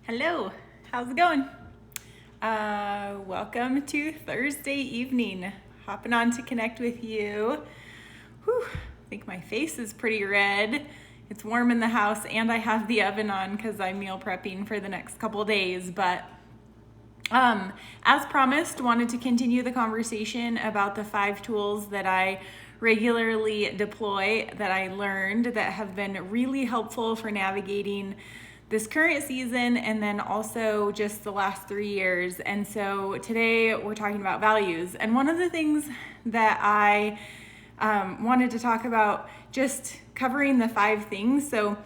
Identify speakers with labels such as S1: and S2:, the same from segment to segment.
S1: Hello, how's it going? Welcome to Thursday evening. Hopping on to connect with you. Whew, I think my face is pretty red. It's warm in the house and I have the oven on because I'm meal prepping for the next couple days. But as promised, wanted to continue the conversation about the 5 tools that I regularly deploy that I learned that have been really helpful for navigating this current season and then also just the last 3 years. And so today we're talking about values. And one of the things that I wanted to talk about, just covering the 5 things, so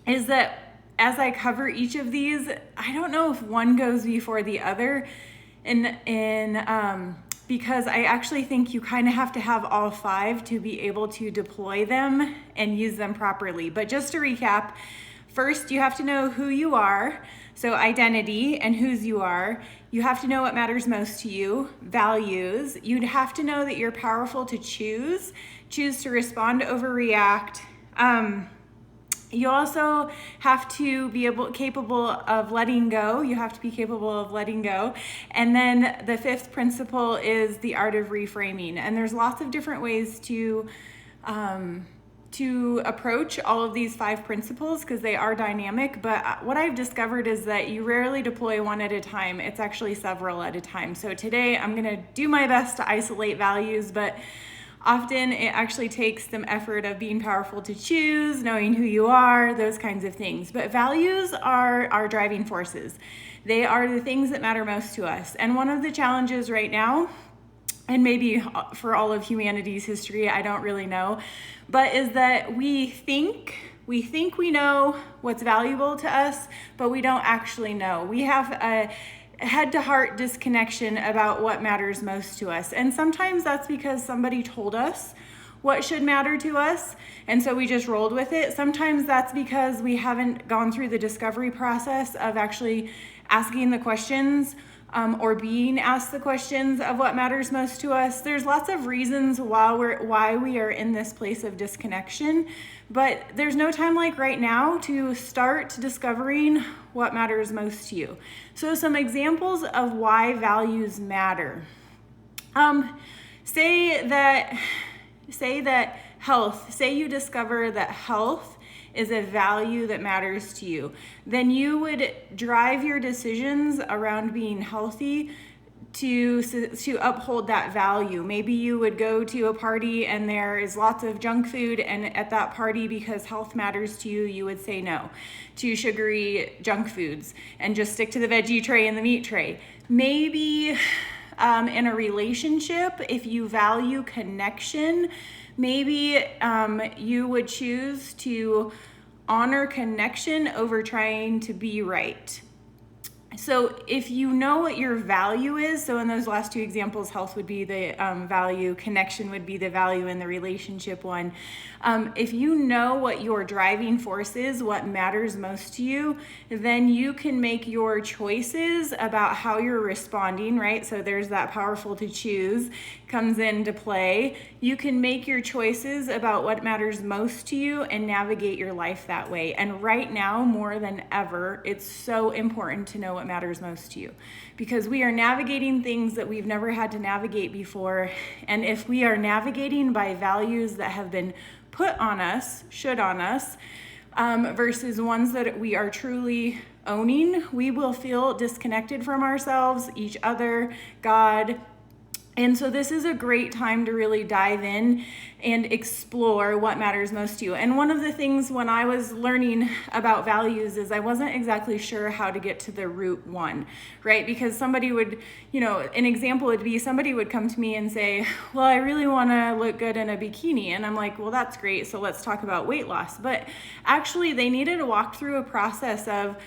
S1: is that as I cover each of these, I don't know if one goes before the other, because I actually think you kind of have to have all 5 to be able to deploy them and use them properly. But just to recap, first, you have to know who you are, so identity and whose you are. You have to know what matters most to you, values. You'd have to know that you're powerful to choose to respond, overreact. You also have to be capable of letting go. You have to be capable of letting go. And then the 5th principle is the art of reframing. And there's lots of different ways to approach all of these 5 principles because they are dynamic. But what I've discovered is that you rarely deploy one at a time. It's actually several at a time. So today I'm going to do my best to isolate values, but often it actually takes some effort of being powerful to choose, knowing who you are, those kinds of things. But values are our driving forces. They are the things that matter most to us. And one of the challenges right now, and maybe for all of humanity's history, I don't really know, but is that we think we know what's valuable to us, but we don't actually know. We have a head-to-heart disconnection about what matters most to us. And sometimes that's because somebody told us what should matter to us, and so we just rolled with it. Sometimes that's because we haven't gone through the discovery process of actually asking the questions or being asked the questions of what matters most to us. There's lots of reasons why we are in this place of disconnection, but there's no time like right now to start discovering what matters most to you. So some examples of why values matter. Say that health, say you discover that health is a value that matters to you, then you would drive your decisions around being healthy to uphold that value. Maybe you would go to a party and there is lots of junk food, and at that party, because health matters to you, you would say no to sugary junk foods and just stick to the veggie tray and the meat tray. Maybe in a relationship, if you value connection, maybe you would choose to honor connection over trying to be right. So if you know what your value is, so in those last 2 examples, health would be the value, connection would be the value in the relationship one. If you know what your driving force is, what matters most to you, then you can make your choices about how you're responding, right? So there's that powerful to choose comes into play. You can make your choices about what matters most to you and navigate your life that way. And right now, more than ever, it's so important to know what matters most to you, because we are navigating things that we've never had to navigate before. And if we are navigating by values that have been put on us, should on us, versus ones that we are truly owning, we will feel disconnected from ourselves, each other, God. And so this is a great time to really dive in and explore what matters most to you. And one of the things when I was learning about values is I wasn't exactly sure how to get to the root one, right? Because somebody would, an example would be somebody would come to me and say, well, I really want to look good in a bikini. And I'm like, well, that's great. So let's talk about weight loss. But actually they needed to walk through a process of,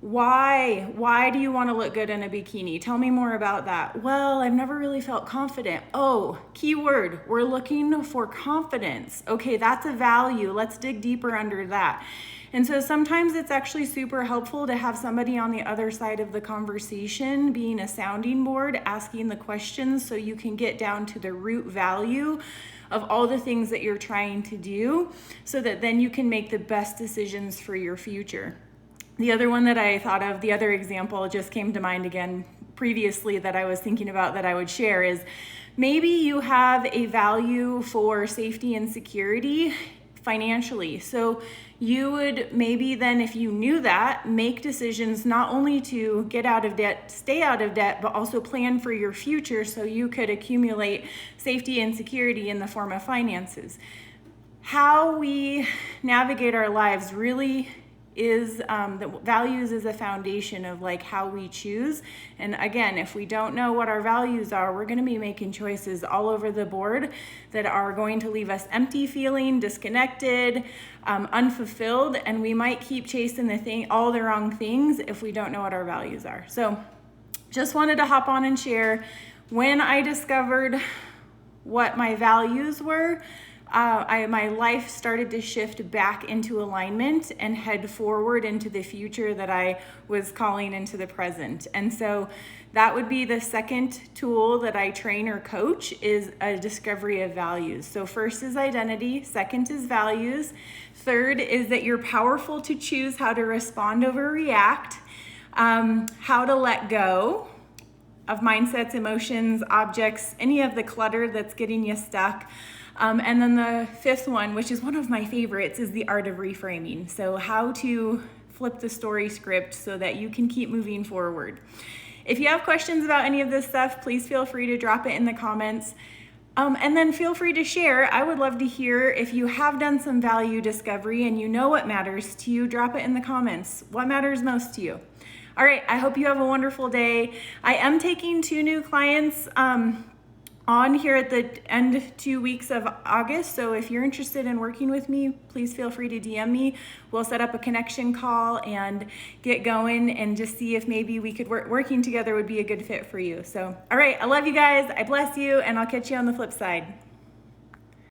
S1: why do you want to look good in a bikini? Tell me more about that. Well, I've never really felt confident. Oh, key word, we're looking for confidence. Okay, that's a value. Let's dig deeper under that. And so sometimes it's actually super helpful to have somebody on the other side of the conversation being a sounding board, asking the questions so you can get down to the root value of all the things that you're trying to do, so that then you can make the best decisions for your future. The other one that I thought of, the other example just came to mind again previously that I was thinking about that I would share is maybe you have a value for safety and security financially. So you would maybe then, if you knew that, make decisions not only to get out of debt, stay out of debt, but also plan for your future so you could accumulate safety and security in the form of finances. How we navigate our lives really is the values is a foundation of like how we choose. And again, if we don't know what our values are, we're going to be making choices all over the board that are going to leave us empty feeling, disconnected, unfulfilled, and we might keep chasing all the wrong things if we don't know what our values are. So just wanted to hop on and share when I discovered what my values were. My life started to shift back into alignment and head forward into the future that I was calling into the present. And so that would be the second tool that I train or coach is a discovery of values. So first is identity, second is values, third is that you're powerful to choose how to respond over react, how to let go of mindsets, emotions, objects, any of the clutter that's getting you stuck. And then the fifth one, which is one of my favorites, is the art of reframing. So how to flip the story script so that you can keep moving forward. If you have questions about any of this stuff, please feel free to drop it in the comments. And then feel free to share. I would love to hear if you have done some value discovery and you know what matters to you, drop it in the comments. What matters most to you? All right, I hope you have a wonderful day. I am taking 2 new clients on here at the end 2 weeks of August. So if you're interested in working with me, please feel free to DM me. We'll set up a connection call and get going and just see if maybe we could working together would be a good fit for you. So, all right, I love you guys. I bless you, and I'll catch you on the flip side.